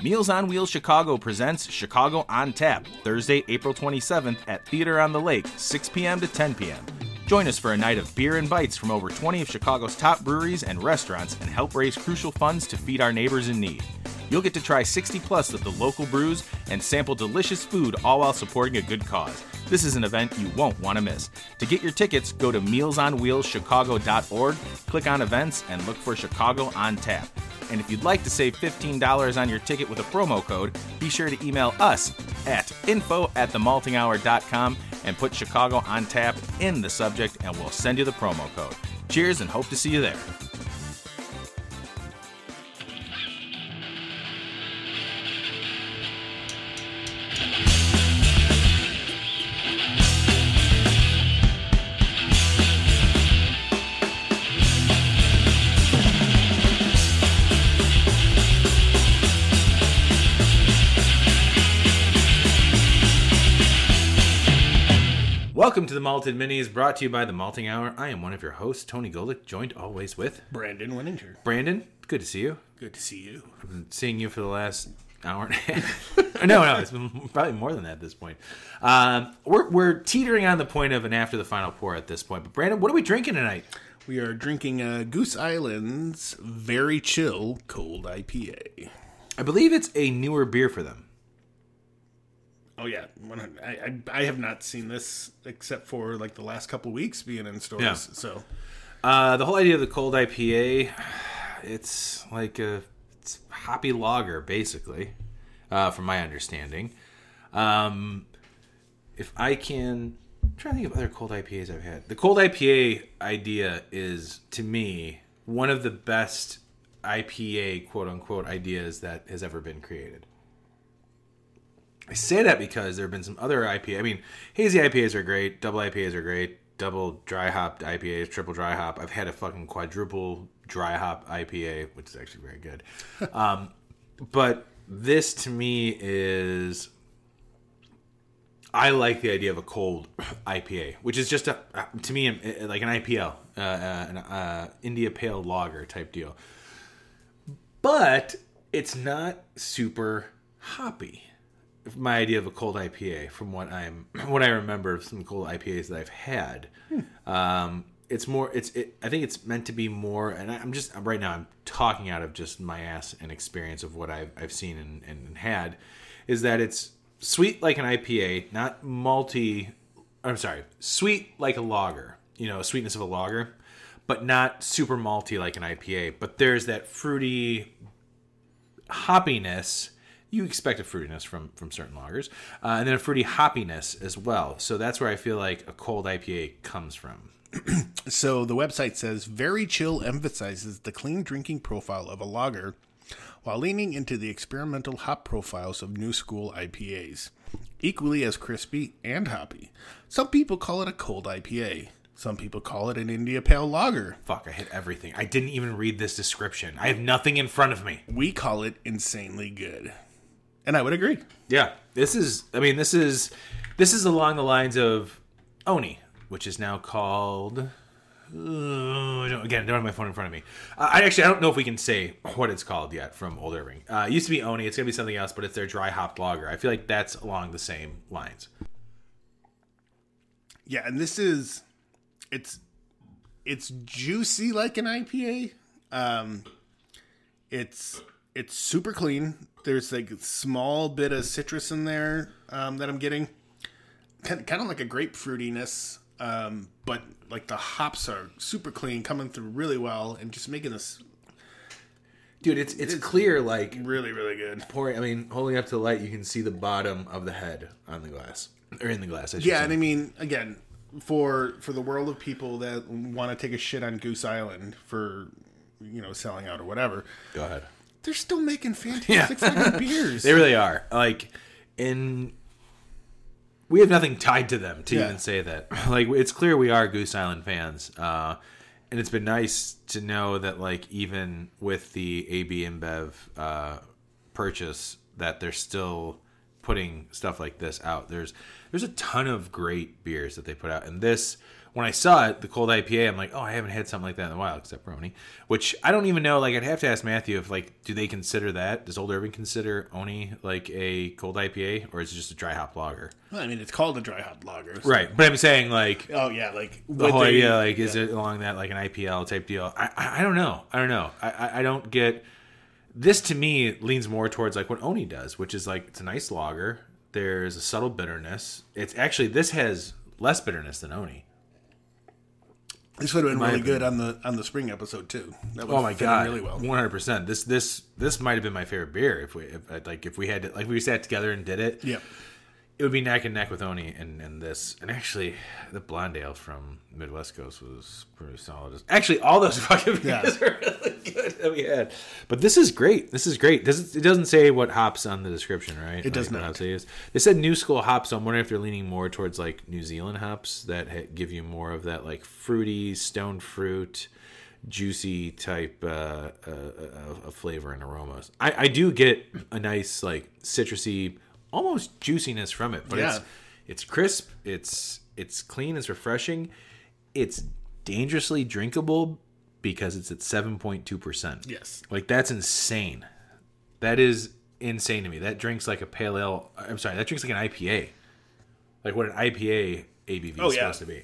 Meals on Wheels Chicago presents Chicago on Tap, Thursday, April 27th at Theater on the Lake, 6 p.m. to 10 p.m. Join us for a night of beer and bites from over 20 of Chicago's top breweries and restaurants and help raise crucial funds to feed our neighbors in need. You'll get to try 60 plus of the local brews and sample delicious food, all while supporting a good cause. This is an event you won't want to miss. To get your tickets, go to mealsonwheelschicago.org, click on events, and look for Chicago on Tap. And if you'd like to save $15 on your ticket with a promo code, be sure to email us at info@themaltinghour.com and put Chicago on Tap in the subject, and we'll send you the promo code. Cheers and hope to see you there. Welcome to the Malted Minis, brought to you by the Malting Hour. I am one of your hosts, Tony Golick, joined always with Brandon Winninger. Brandon, good to see you. Good to see you. I've been seeing you for the last hour and a half. no, it's been probably more than that at this point. We're teetering on the point of an after the final pour at this point. But Brandon, what are we drinking tonight? We are drinking Goose Island's Very Chill Cold IPA. I believe it's a newer beer for them. Oh yeah, I have not seen this except for like the last couple weeks being in stores. Yeah. So the whole idea of the cold IPA, it's like it's hoppy lager basically, from my understanding. If I can, I'm trying to think of other cold IPAs I've had. The cold IPA idea is, to me, one of the best IPA quote unquote ideas that has ever been created. I say that because there have been some other IPA. I mean, hazy IPAs are great. Double IPAs are great. Double dry hopped IPAs, triple dry hop. I've had a fucking quadruple dry hop IPA, which is actually very good. But this to me is, I like the idea of a cold IPA, which is just to me like an IPL, an India Pale Lager type deal. But it's not super hoppy. My idea of a cold IPA, from what I remember of some cold IPAs that I've had, it's more. I think it's meant to be more. And I'm just right now. I'm talking out of just my ass and experience of what I've seen and had. Is that it's sweet like an IPA, not malty. I'm sorry, sweet like a lager. You know, sweetness of a lager, but not super malty like an IPA. But there's that fruity hoppiness. You expect a fruitiness from certain lagers, and then a fruity hoppiness as well. So that's where I feel like a cold IPA comes from. So the website says, Very Chill emphasizes the clean drinking profile of a lager while leaning into the experimental hop profiles of new school IPAs. Equally as crispy and hoppy. Some people call it a cold IPA. Some people call it an India Pale Lager. Fuck, I hit everything. I didn't even read this description. I have nothing in front of me. We call it insanely good. And I would agree. Yeah. This is along the lines of Oni, which is now called... again, don't have my phone in front of me. I don't know if we can say what it's called yet from Old Irving. It used to be Oni. It's going to be something else, but it's their dry hopped lager. I feel like that's along the same lines. Yeah, and this is... It's juicy like an IPA. It's super clean. There's like a small bit of citrus in there that I'm getting. Kind of like a grapefruitiness, but like the hops are super clean, coming through really well, and just making this. Dude, it's clear, like really, really good. Pouring. I mean, holding up to the light, you can see the bottom of the head on the glass, or in the glass. Yeah, say. And I mean, again, for the world of people that want to take a shit on Goose Island for selling out or whatever, go ahead. They're still making fantastic fucking beers. They really are. Like, we have nothing tied to them to even say that. Like, it's clear we are Goose Island fans. And it's been nice to know that, like, even with the AB InBev purchase, that they're still putting stuff like this out. There's a ton of great beers that they put out. And this, when I saw it, the cold IPA, I'm like, oh, I haven't had something like that in a while, except for Oni. Which I don't even know. Like, I'd have to ask Matthew if, like, do they consider that? Does Old Irving consider Oni like a cold IPA, or is it just a dry hop lager? Well, I mean, it's called a dry hop lager. So. Right, but I'm saying, like, oh yeah, like the whole idea, like, is it along that like an IPL type deal? I don't know. I don't get. This to me leans more towards like what Oni does, which is like it's a nice lager. There's a subtle bitterness. It's actually this has less bitterness than Oni. This would have been really good on the spring episode too. That would oh my god, really well. 100%. This might have been my favorite beer if we had to, like we sat together and did it. Yep. It would be neck and neck with Oni and this. And actually, the blonde ale from Midwest Coast was pretty solid. Actually, all those fucking beers are really good that we had. But this is great. It doesn't say what hops on the description, right? It does not. They said new school hops, so I'm wondering if they're leaning more towards like New Zealand hops that give you more of that like fruity, stone fruit, juicy type of flavor and aromas. I do get a nice like citrusy, almost juiciness from it, but it's crisp, it's clean, it's refreshing, it's dangerously drinkable because it's at 7.2%. Yes, like that's insane. That is insane to me. That drinks like a pale ale. I'm sorry, that drinks like an IPA, like what an IPA ABV is supposed to be.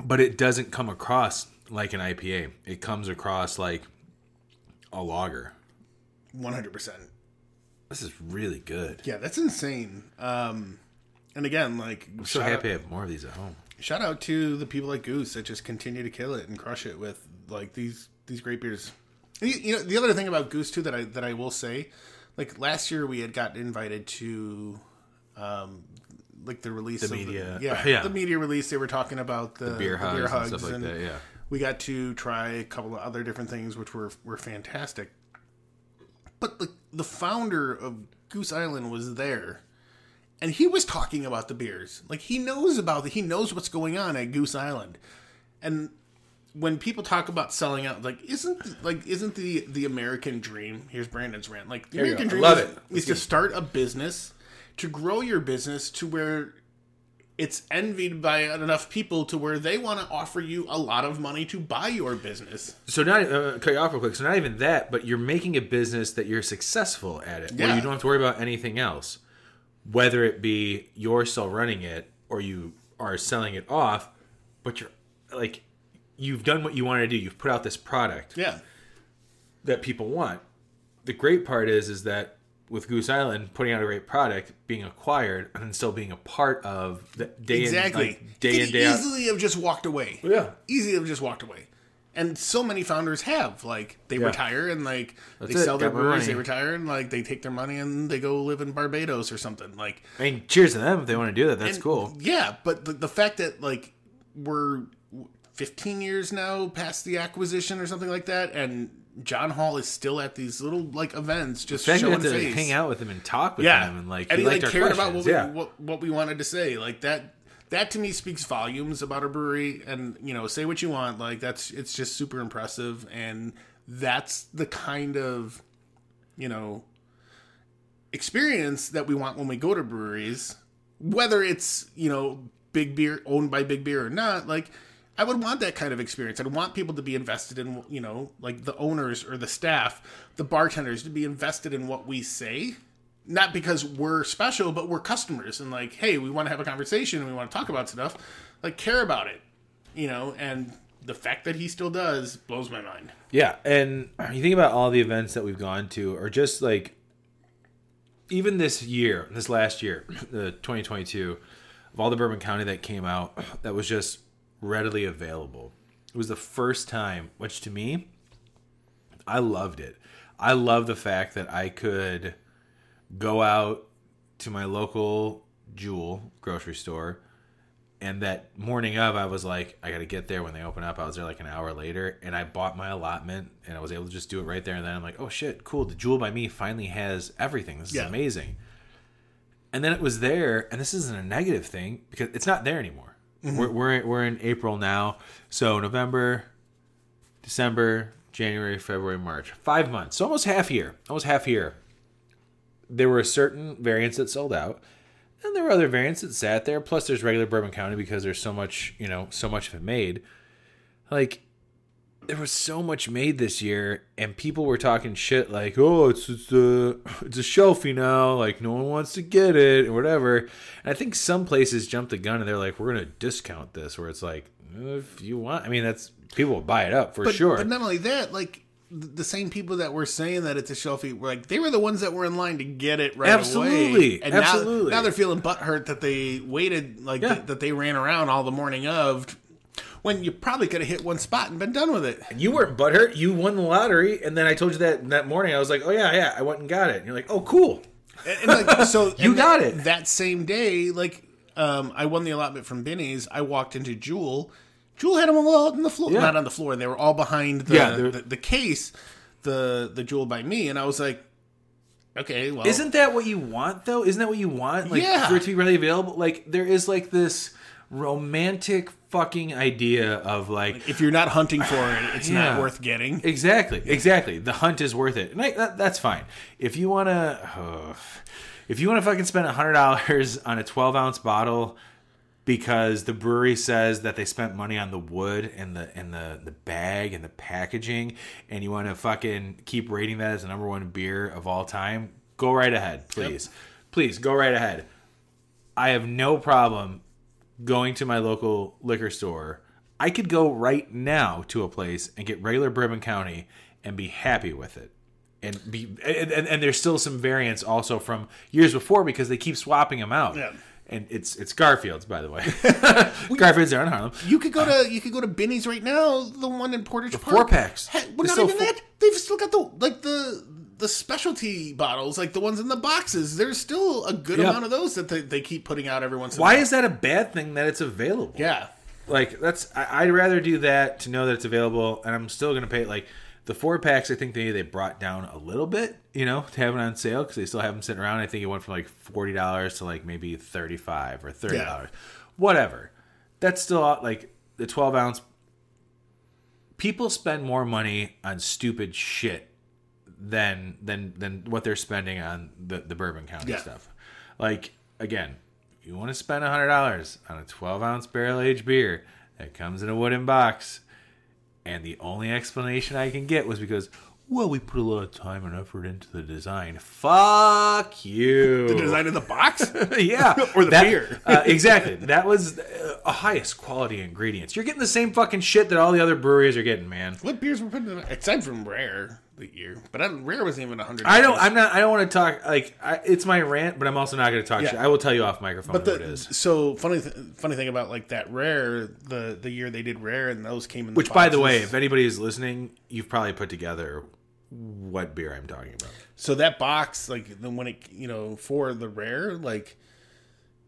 But it doesn't come across like an IPA. It comes across like a lager. 100%. This is really good. Yeah, that's insane. And again, like... I'm so happy I have more of these at home. Shout out to the people at Goose that just continue to kill it and crush it with, like, these great beers. And you know, the other thing about Goose, too, that I will say, like, last year we had gotten invited to, like, the release of... the media release. They were talking about the beer hugs and stuff like that, yeah. We got to try a couple of other different things, which were fantastic. But the founder of Goose Island was there, and he was talking about the beers. Like he knows what's going on at Goose Island. And when people talk about selling out, like isn't the American dream? Here's Brandon's rant. Like the American dream is to start a business, to grow your business to where it's envied by enough people to where they want to offer you a lot of money to buy your business. So not cut you off real quick. So not even that, but you're making a business that you're successful at it, where you don't have to worry about anything else, whether it be you're still running it or you are selling it off. But you're like, you've done what you wanted to do. You've put out this product, that people want. The great part is that with Goose Island, putting out a great product, being acquired, and then still being a part of the day in, day out. Easily have just walked away. Easily have just walked away. And so many founders have. Like, they retire and, like, they sell their breweries, they retire, and, like, they take their money and they go live in Barbados or something. Like, I mean, cheers to them if they want to do that. That's cool. Yeah, but the fact that, like, we're 15 years now past the acquisition or something like that, and John Hall is still at these little like events, just showing face, hang out with him and talk with him, and like, and he like cared about what we wanted to say. Like that to me speaks volumes about our brewery. And you know, say what you want, like it's just super impressive, and that's the kind of, you know, experience that we want when we go to breweries, whether it's, you know, big beer owned by big beer or not. Like, I would want that kind of experience. I'd want people to be invested in, you know, like the owners or the staff, the bartenders, to be invested in what we say. Not because we're special, but we're customers. And like, hey, we want to have a conversation and we want to talk about stuff. Like, care about it, you know. And the fact that he still does blows my mind. Yeah, and you think about all the events that we've gone to, or just like, even this last year, the 2022, of all the Bourbon County that came out, that was just readily available. It was the first time, which to me, I loved it. I love the fact that I could go out to my local Jewel grocery store, and that morning of, I was like, I got to get there when they open up. I was there like an hour later, and I bought my allotment, and I was able to just do it right there and then. I'm like, oh shit, cool. The Jewel by me finally has everything. This is amazing. And then it was there, and this isn't a negative thing because it's not there anymore. Mm-hmm. We're in April now, so November, December, January, February, March, 5 months, so almost half year. There were certain variants that sold out. And there were other variants that sat there. Plus, there's regular Bourbon County because there's so much, so much of it made. Like, there was so much made this year, and people were talking shit like, "Oh, it's a shelfie now. Like, no one wants to get it or whatever." And I think some places jumped the gun and they're like, "We're going to discount this." Where it's like, if you want, I mean, that's people will buy it up for sure. But not only that, like the same people that were saying that it's a shelfie were like, they were the ones that were in line to get it right away. And now they're feeling butthurt that they waited, like that they ran around all the morning of. When you probably could have hit one spot and been done with it. And you weren't butthurt. You won the lottery. And then I told you that morning. I was like, oh, yeah, I went and got it. And you're like, oh, cool. And like, so you got it. That same day, like, I won the allotment from Binny's. I walked into Jewel. Jewel had them all on the floor. Yeah. Not on the floor. They were all behind the case, the Jewel by me. And I was like, okay, well. Isn't that what you want, though? Isn't that what you want? Like, for it to be readily available? Like, there is, like, this romantic fucking idea of like if you're not hunting for it, it's not worth getting. Exactly. The hunt is worth it, and that's fine. If you want to fucking spend $100 on a 12-ounce bottle because the brewery says that they spent money on the wood and the bag and the packaging, and you want to fucking keep rating that as the number one beer of all time, go right ahead, please. Please go right ahead. I have no problem going to my local liquor store. I could go right now to a place and get regular Bourbon County and be happy with it. And there's still some variants also from years before because they keep swapping them out. Yeah. And it's Garfield's, by the way. Garfield's there in Harlem. You could go to Binny's right now, the one in Portage Park. 4-packs. Well, not even that. They've still got the specialty bottles, like the ones in the boxes. There's still a good amount of those that they keep putting out every once in a while. Why is that a bad thing that it's available? Yeah. Like, I'd rather do that to know that it's available, and I'm still going to pay, like, the 4-packs, I think they brought down a little bit, to have it on sale, because they still have them sitting around. I think it went from, like, $40 to, like, maybe $35 or $30. Yeah. Whatever. That's still, like, the 12-ounce. People spend more money on stupid shit than what they're spending on the Bourbon County stuff. Like, again, if you want to spend $100 on a 12-ounce barrel-aged beer that comes in a wooden box, and the only explanation I can get was because, well, we put a lot of time and effort into the design. Fuck you. The design of the box? Yeah. Or the beer. Exactly. That was a highest quality ingredients. You're getting the same fucking shit that all the other breweries are getting, man. What beers were putting in it? Aside from Rare the year. But Rare wasn't even $100. I don't want to talk, like, it's my rant, but I'm also not going to talk shit. I will tell you off microphone what it is. So, funny thing about, like, that Rare, the year they did Rare, and those came in the Which, boxes. By the way, if anybody is listening, you've probably put together what beer I'm talking about. So that box, like, when it, for the Rare, like,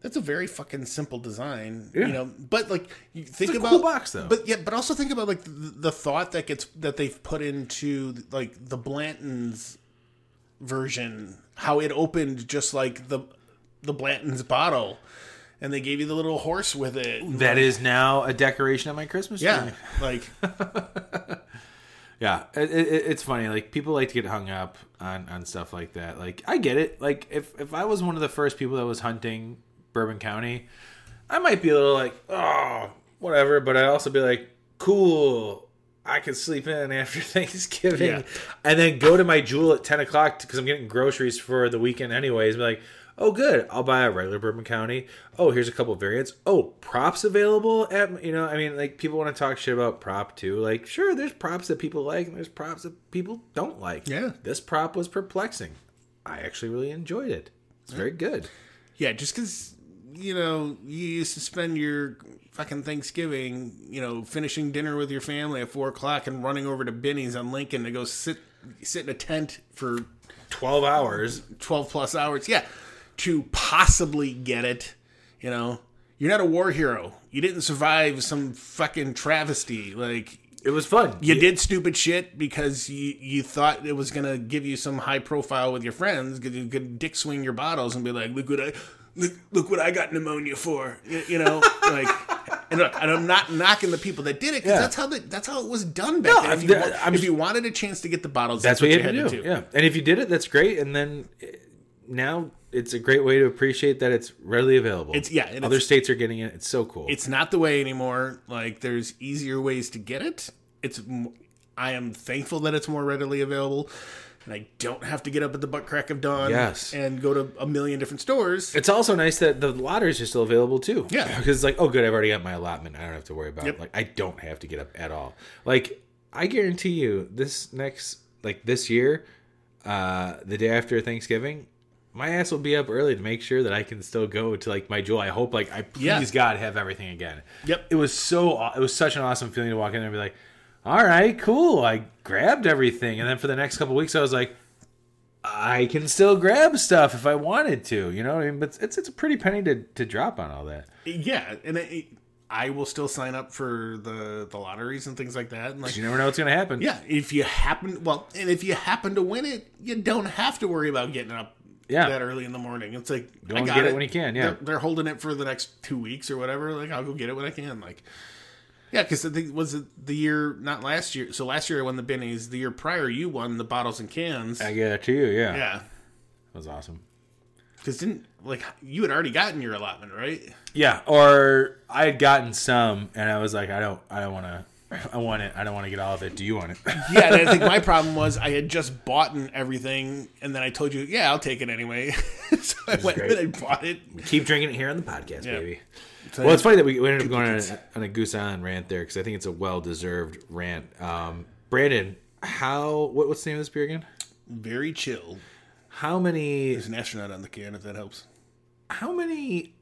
that's a very fucking simple design, but like you think it's a about cool box though. But also think about like the thought that they've put into like the Blanton's version, how it opened just like the Blanton's bottle, and they gave you the little horse with it. That is now a decoration on my Christmas tree. Yeah, like. Yeah, it's funny. Like, people like to get hung up on stuff like that. Like, I get it. Like, if I was one of the first people that was hunting Bourbon County, I might be a little like, oh, whatever. But I'd also be like, cool, I could sleep in after Thanksgiving. And then go to my Jewel at 10 o'clock because I'm getting groceries for the weekend anyways. Be like, oh, good, I'll buy a regular Bourbon County. Oh, here's a couple of variants. Oh, props available at, I mean, like, people want to talk shit about prop too. Like, sure, there's props that people like and there's props that people don't like. Yeah. This prop was perplexing. I actually really enjoyed it. It's very good. Yeah, just because, you used to spend your fucking Thanksgiving, finishing dinner with your family at 4 o'clock and running over to Binny's on Lincoln to go sit in a tent for 12 hours. 12 plus hours. Yeah. To possibly get it, you're not a war hero. You didn't survive some fucking travesty. Like, it was fun. You did stupid shit because you thought it was gonna give you some high profile with your friends. You could dick swing your bottles and be like, look what I got pneumonia for. Like, and look, and I'm not knocking the people that did it because that's how it was done back then. If you wanted a chance to get the bottles, that's what you had to do. Yeah, and if you did it, that's great. And then now it's a great way to appreciate that it's readily available. And other states are getting it. It's so cool. It's not the way anymore. Like, there's easier ways to get it. I am thankful that it's more readily available, and I don't have to get up at the butt crack of dawn and go to a million different stores. It's also nice that the lotteries are still available too. Yeah, because it's like, oh, good, I've already got my allotment. I don't have to worry about it. Like, I don't have to get up at all. Like, I guarantee you, this year, the day after Thanksgiving, my ass will be up early to make sure that I can still go to like my Jewel. I hope, like, I please God have everything again. Yep. It was such an awesome feeling to walk in there and be like, all right, cool. I grabbed everything. And then for the next couple of weeks, I was like, I can still grab stuff if I wanted to, you know what I mean? But it's a pretty penny to drop on all that. Yeah. And I will still sign up for the lotteries and things like that. And like, you never know what's going to happen. Yeah. If you happen to win it, you don't have to worry about getting up that early in the morning. It's like, go and get it when you can. Yeah. They're holding it for the next 2 weeks or whatever. Like, I'll go get it when I can. Like, yeah, because I think was it the year, not last year. So last year I won the Bennies. The year prior you won the bottles and cans. I get it to you, yeah. Yeah. That was awesome. Because you had already gotten your allotment, right? Yeah, or I had gotten some, and I was like, I don't want to. I want it. I don't want to get all of it. Do you want it? Yeah, and I think my problem was I had just bought everything, and then I told you, yeah, I'll take it anyway. So I went and I bought it. We keep drinking it here on the podcast, baby. So well, it's funny that we ended up going on a Goose Island rant there, because I think it's a well-deserved rant. Brandon, what's the name of this beer again? Very Chill. How many... There's an astronaut on the can, if that helps. How many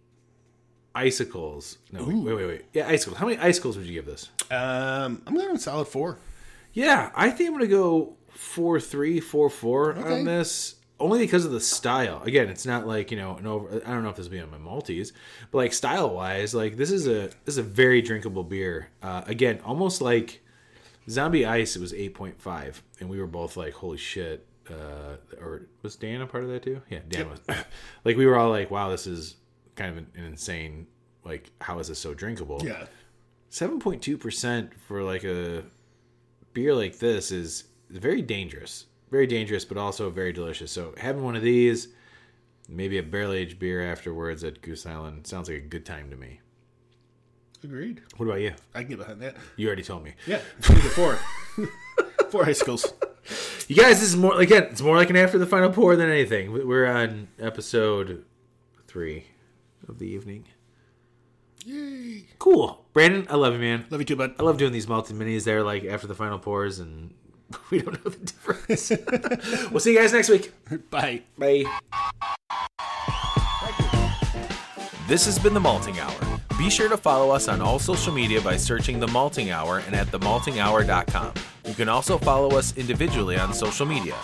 icicles... No, wait. Yeah, icicles. How many icicles would you give this? I'm going solid 4. Yeah, I think I'm going to go 4.3, 4.4 on this. Only because of the style. Again, it's not like, I don't know if this will be on my Maltese, but like style-wise, like this is a very drinkable beer. Again, almost like Zombie Ice, it was 8.5, and we were both like, holy shit. Or was Dan a part of that too? Yeah, Dan was. Like, we were all like, wow, this is kind of an insane, like, how is this so drinkable? Yeah. 7.2% for like a beer like this is very dangerous. Very dangerous, but also very delicious. So having one of these, maybe a barrel-aged beer afterwards at Goose Island, sounds like a good time to me. Agreed. What about you? I can get behind that. You already told me. Yeah, 4. 4 icicles. You guys, this is more, again, it's more like an after the final pour than anything. We're on episode 3 of the evening. Yay. Cool. Brandon, I love you, man. Love you too, bud. I love doing these multi-minis there, like after the final pours, and we don't know the difference. We'll see you guys next week. Bye. Bye. This has been The Malting Hour. Be sure to follow us on all social media by searching The Malting Hour and at themaltinghour.com. You can also follow us individually on social media.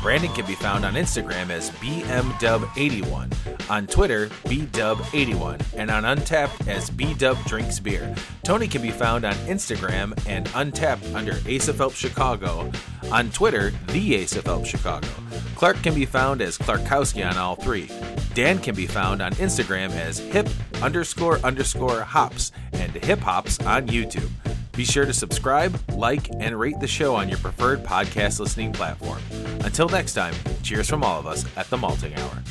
Brandon can be found on Instagram as BMDub81, on Twitter, BDub81, and on Untapped as BDubDrinksBeer. Tony can be found on Instagram and Untapped under Ace of Help Chicago, on Twitter, The Ace of Help Chicago. Clark can be found as Clarkowski on all 3. Dan can be found on Instagram as hip__hops and hip hops on YouTube. Be sure to subscribe, like, and rate the show on your preferred podcast listening platform. Until next time, cheers from all of us at The Malting Hour.